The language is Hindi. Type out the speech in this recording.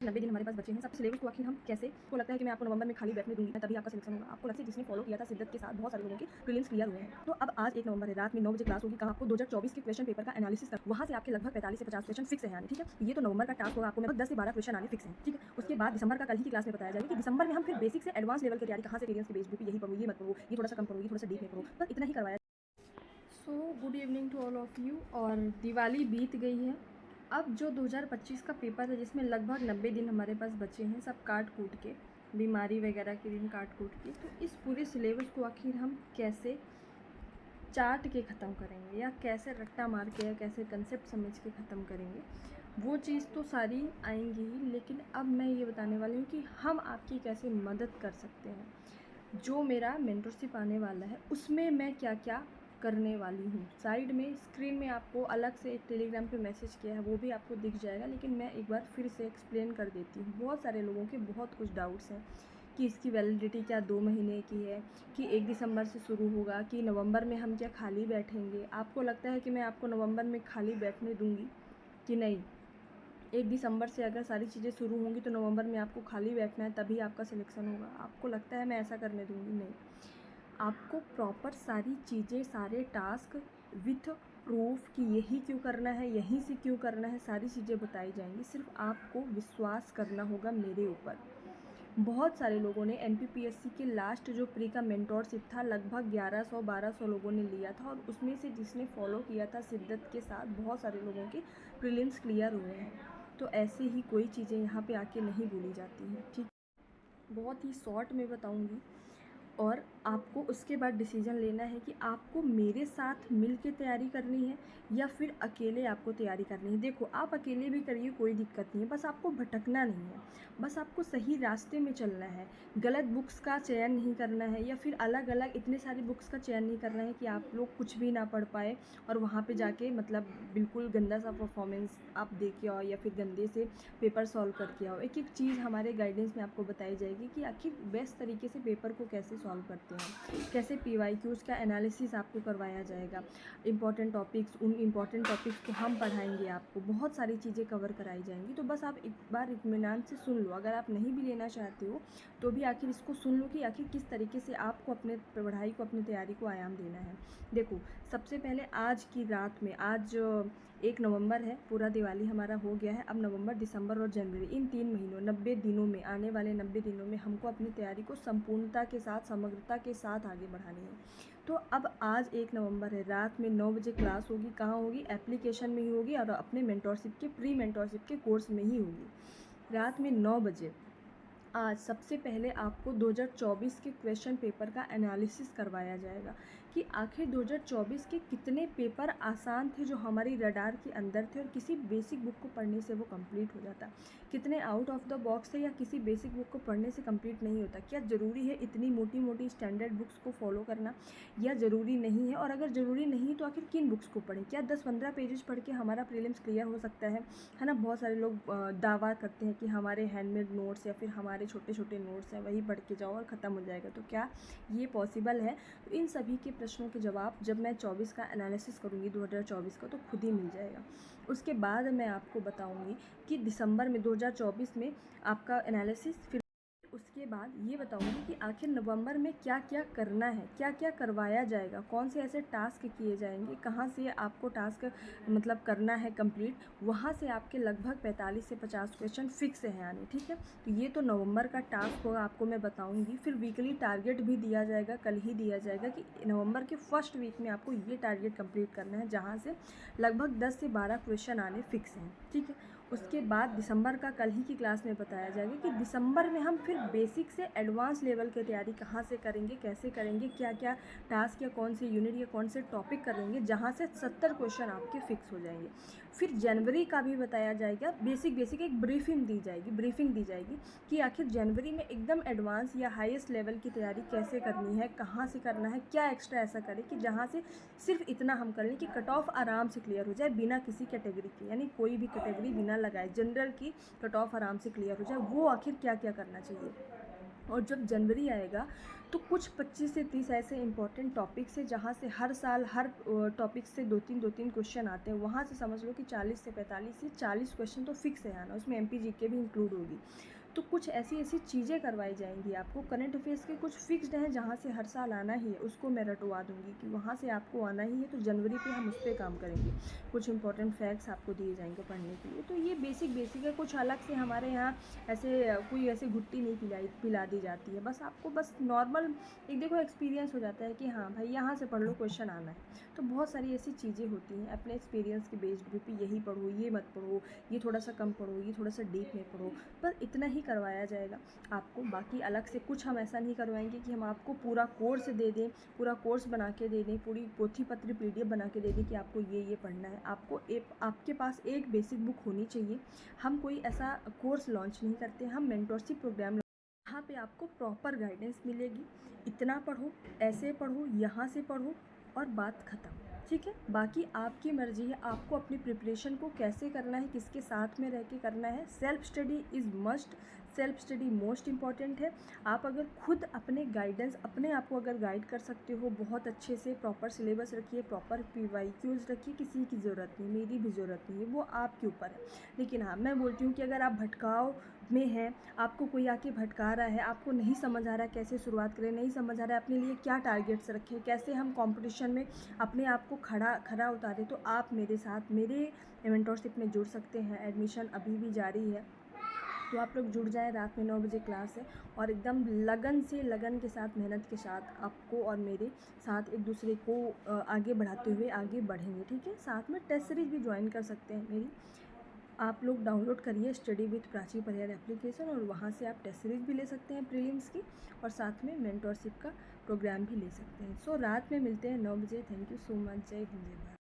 90 दिन हमारे पास बचे हैं। सब सिलेबस को आखिर हम कैसे, को लगता है कि मैं आपको नवंबर में खाली बैठने दूँगी तभी आपका सिलेक्शन होगा। आपको लगता है जिसने फॉलो किया था शिद्दत के साथ बहुत सारे लोगों के प्रीलिम्स क्लियर हुए हैं। तो अब आज 1 नवंबर है, रात में 9 बजे क्लास होगी। कहाँ आपको 2024 के क्वेश्चन पेपर का एनालिसिस कर, वहाँ से आपके लगभग 45 से 50 क्वेश्चन फिक्स है आने, ठीक है। ये तो नवंबर का टास्क होगा, आपको 10 से 12 क्वेश्चन आने फिक्स हैं, ठीक है। उसके बाद दिसंबर का कल ही की क्लास में बताया जाएगा कि दिसंबर में हम फिर बेसिक से एडवांस लेवल की तैयारी कहाँ से करें, उसके बेस बुक यही पढ़ो, ये मत पढ़ो, ये थोड़ा सा कम पढ़ो, ये थोड़ा सा डीप में पढ़ो, बस इतना ही करवाया। So good evening to all of you. और दिवाली बीत गई है। अब जो 2025 का पेपर है जिसमें लगभग 90 दिन हमारे पास बचे हैं, सब काट कूट के, बीमारी वगैरह के दिन काट कूट के, तो इस पूरे सिलेबस को आखिर हम कैसे चाट के ख़त्म करेंगे या कैसे रट्टा मार के या कैसे कंसेप्ट समझ के ख़त्म करेंगे, वो चीज़ तो सारी आएंगी ही। लेकिन अब मैं ये बताने वाली हूँ कि हम आपकी कैसे मदद कर सकते हैं। जो मेरा मेंटरशिप आने वाला है उसमें मैं क्या क्या करने वाली हूँ, साइड में स्क्रीन में आपको अलग से एक टेलीग्राम पे मैसेज किया है, वो भी आपको दिख जाएगा। लेकिन मैं एक बार फिर से एक्सप्लेन कर देती हूँ। बहुत सारे लोगों के बहुत कुछ डाउट्स हैं कि इसकी वैलिडिटी क्या 2 महीने की है, कि 1 दिसंबर से शुरू होगा, कि नवंबर में हम क्या खाली बैठेंगे। आपको लगता है कि मैं आपको नवंबर में खाली बैठने दूँगी कि नहीं? 1 दिसंबर से अगर सारी चीज़ें शुरू होंगी तो नवंबर में आपको खाली बैठना है तभी आपका सिलेक्शन होगा। आपको लगता है मैं ऐसा करने दूँगी? नहीं। आपको प्रॉपर सारी चीज़ें, सारे टास्क विथ प्रूफ कि यही क्यों करना है, यहीं से क्यों करना है, सारी चीज़ें बताई जाएंगी। सिर्फ आपको विश्वास करना होगा मेरे ऊपर। बहुत सारे लोगों ने एमपीपीएससी के लास्ट जो प्री का मेंटोरशिप था, लगभग 1100-1200 लोगों ने लिया था, और उसमें से जिसने फॉलो किया था शिद्दत के साथ, बहुत सारे लोगों के प्रीलिम्स क्लियर हुए हैं। तो ऐसे ही कोई चीज़ें यहाँ पे आके नहीं बोली जाती हैं, ठीक। बहुत ही शॉर्ट में बताऊँगी, और आपको उसके बाद डिसीजन लेना है कि आपको मेरे साथ मिल के तैयारी करनी है या फिर अकेले आपको तैयारी करनी है। देखो, आप अकेले भी करिए, कोई दिक्कत नहीं है, बस आपको भटकना नहीं है, बस आपको सही रास्ते में चलना है। गलत बुक्स का चयन नहीं करना है या फिर अलग अलग इतने सारी बुक्स का चयन नहीं करना है कि आप लोग कुछ भी ना पढ़ पाए और वहाँ पे जाके मतलब बिल्कुल गंदा सा परफॉर्मेंस आप दे के आओ या फिर गंदे से पेपर सॉल्व करके आओ। एक एक चीज़ हमारे गाइडेंस में आपको बताई जाएगी कि आखिर बेस्ट तरीके से पेपर को कैसे सॉल्व करते हैं, कैसे पीवाईक्यूज का एनालिसिस आपको करवाया जाएगा। इंपॉर्टेंट टॉपिक्स, उन इंपॉर्टेंट टॉपिक्स को हम पढ़ाएंगे, आपको बहुत सारी चीज़ें कवर कराई जाएंगी। तो बस आप एक बार इत्मीनान से सुन लो। अगर आप नहीं भी लेना चाहते हो तो भी आखिर इसको सुन लो कि आखिर किस तरीके से आपको अपने पढ़ाई को, अपनी तैयारी को आयाम देना है। देखो, सबसे पहले आज की रात में, आज 1 नवंबर है, पूरा दिवाली हमारा हो गया है। अब नवंबर, दिसंबर और जनवरी, इन 3 महीनों 90 दिनों में, आने वाले 90 दिनों में हमको अपनी तैयारी को संपूर्णता के साथ, समग्रता के साथ आगे बढ़ानी है। तो अब आज 1 नवंबर है, रात में 9 बजे क्लास होगी। कहाँ होगी? एप्लीकेशन में ही होगी और अपने मेंटोरशिप के, प्री मेंटोरशिप के कोर्स में ही होगी, रात में 9 बजे। आज सबसे पहले आपको 2024 के क्वेश्चन पेपर का एनालिसिस करवाया जाएगा कि आखिर 2024 के कितने पेपर आसान थे जो हमारी रडार के अंदर थे और किसी बेसिक बुक को पढ़ने से वो कंप्लीट हो जाता, कितने आउट ऑफ द बॉक्स थे या किसी बेसिक बुक को पढ़ने से कंप्लीट नहीं होता। क्या ज़रूरी है इतनी मोटी मोटी स्टैंडर्ड बुक्स को फॉलो करना, या ज़रूरी नहीं है? और अगर ज़रूरी नहीं तो आखिर किन बुक्स को पढ़ें? क्या 10-15 पेजेस पढ़ के हमारा प्रीलिम्स क्लियर हो सकता है ना? बहुत सारे लोग दावा करते हैं कि हमारे हैंडमेड नोट्स या फिर हमारे छोटे छोटे नोट्स हैं, वही पढ़ के जाओ और ख़त्म हो जाएगा। तो क्या ये पॉसिबल है? तो इन सभी के प्रश्नों के जवाब जब मैं 24 का एनालिसिस करूँगी, 2024 का, तो खुद ही मिल जाएगा। उसके बाद मैं आपको बताऊँगी कि दिसंबर में, 2024 में आपका एनालिसिस, फिर उसके बाद ये बताऊँगी कि आखिर नवंबर में क्या क्या करना है, क्या क्या करवाया जाएगा, कौन से ऐसे टास्क किए जाएंगे, कहाँ से आपको टास्क मतलब करना है कंप्लीट, वहाँ से आपके लगभग 45 से 50 क्वेश्चन फिक्स हैं आने, ठीक है। तो ये तो नवंबर का टास्क होगा, आपको मैं बताऊँगी। फिर वीकली टारगेट भी दिया जाएगा, कल ही दिया जाएगा कि नवंबर के फर्स्ट वीक में आपको ये टारगेट कंप्लीट करना है, जहाँ से लगभग 10 से 12 क्वेश्चन आने फिक्स हैं, ठीक है। उसके बाद दिसंबर का कल ही की क्लास में बताया जाएगा कि दिसंबर में हम फिर बेसिक से एडवांस लेवल की तैयारी कहाँ से करेंगे, कैसे करेंगे, क्या क्या टास्क या कौन से यूनिट या कौन से टॉपिक करेंगे, जहाँ से 70 क्वेश्चन आपके फिक्स हो जाएंगे। फिर जनवरी का भी बताया जाएगा, बेसिक एक ब्रीफिंग दी जाएगी कि आखिर जनवरी में एकदम एडवांस या हाईएस्ट लेवल की तैयारी कैसे करनी है, कहाँ से करना है, क्या एक्स्ट्रा ऐसा करें कि जहाँ से सिर्फ इतना हम कर लें कि कट ऑफ आराम से क्लियर हो जाए, बिना किसी कैटेगरी के, यानी कोई भी कैटेगरी बिना लगाए जनरल की कट ऑफ आराम से क्लियर हो जाए। वो आखिर क्या क्या करना चाहिए, और जब जनवरी आएगा तो कुछ 25 से 30 ऐसे इंपॉर्टेंट टॉपिक्स है जहाँ से हर साल हर टॉपिक से दो तीन क्वेश्चन आते हैं। वहाँ से समझ लो कि 40 से 45 से 40 क्वेश्चन तो फिक्स है आना, उसमें MPGK भी इंक्लूड होगी। तो कुछ ऐसी ऐसी चीज़ें करवाई जाएंगी आपको। करंट अफेयर्स के कुछ फिक्स्ड हैं जहाँ से हर साल आना ही है, उसको मैं रटवा दूँगी कि वहाँ से आपको आना ही है, तो जनवरी पे हम उस पर काम करेंगे। कुछ इंपॉर्टेंट फैक्ट्स आपको दिए जाएंगे पढ़ने के लिए। तो ये बेसिक है, कुछ अलग से हमारे यहाँ ऐसे कोई ऐसे घुट्टी नहीं पिला दी जाती है। बस आपको बस नॉर्मल एक देखो एक्सपीरियंस हो जाता है कि हाँ भाई यहाँ से पढ़ लो, क्वेश्चन आना है। तो बहुत सारी ऐसी चीज़ें होती हैं, अपने एक्सपीरियंस के बेस्ड पे यही पढ़ो, ये मत पढ़ो, ये थोड़ा सा कम पढ़ो, ये थोड़ा सा डीप में पढ़ो, पर इतना ही करवाया जाएगा आपको। बाकी अलग से कुछ हम ऐसा नहीं करवाएंगे कि हम आपको पूरा कोर्स दे दें, पूरा कोर्स बना के दे दें, पूरी पोथी पत्र PDF बना के दे दें कि आपको ये पढ़ना है। आपको आपके पास एक बेसिक बुक होनी चाहिए। हम कोई ऐसा कोर्स लॉन्च नहीं करते, हम मेंटरशिप प्रोग्राम यहाँ पे आपको प्रॉपर गाइडेंस मिलेगी। इतना पढ़ो, ऐसे पढ़ो, यहाँ से पढ़ो और बात ख़त्म, ठीक है। बाकी आपकी मर्ज़ी है आपको अपनी प्रिपरेशन को कैसे करना है, किसके साथ में रह के करना है। Self study is must, self study most important है। आप अगर खुद अपने गाइडेंस अपने आप को अगर गाइड कर सकते हो बहुत अच्छे से, प्रॉपर सिलेबस रखिए, प्रॉपर PYQs रखिए, किसी की ज़रूरत नहीं, मेरी भी ज़रूरत नहीं है, वो आपके ऊपर है। लेकिन हाँ, मैं बोलती हूँ कि अगर आप भटकाव में हैं, आपको कोई आके भटका रहा है, आपको नहीं समझ आ रहा है कैसे शुरुआत करें, नहीं समझ आ रहा है अपने लिए क्या टारगेट्स रखें, कैसे हम कंपटीशन में अपने आप को खरा उतारें, तो आप मेरे साथ मेरे मेंटरशिप में जुड़ सकते हैं। एडमिशन अभी भी जारी है, तो आप लोग जुड़ जाएं। रात में 9 बजे क्लास है और एकदम लगन के साथ, मेहनत के साथ आपको और मेरे साथ एक दूसरे को आगे बढ़ाते हुए आगे बढ़ेंगे, ठीक है। साथ में टेस्ट सीरीज भी ज्वाइन कर सकते हैं मेरी। आप लोग डाउनलोड करिए study with Prachi Parihar application, और वहाँ से आप टेस्ट सीरीज भी ले सकते हैं प्रीलिम्स की, और साथ में मेंटरशिप का प्रोग्राम भी ले सकते हैं। सो रात में मिलते हैं 9 बजे। Thank you so much. जय हिंद, जय भारत।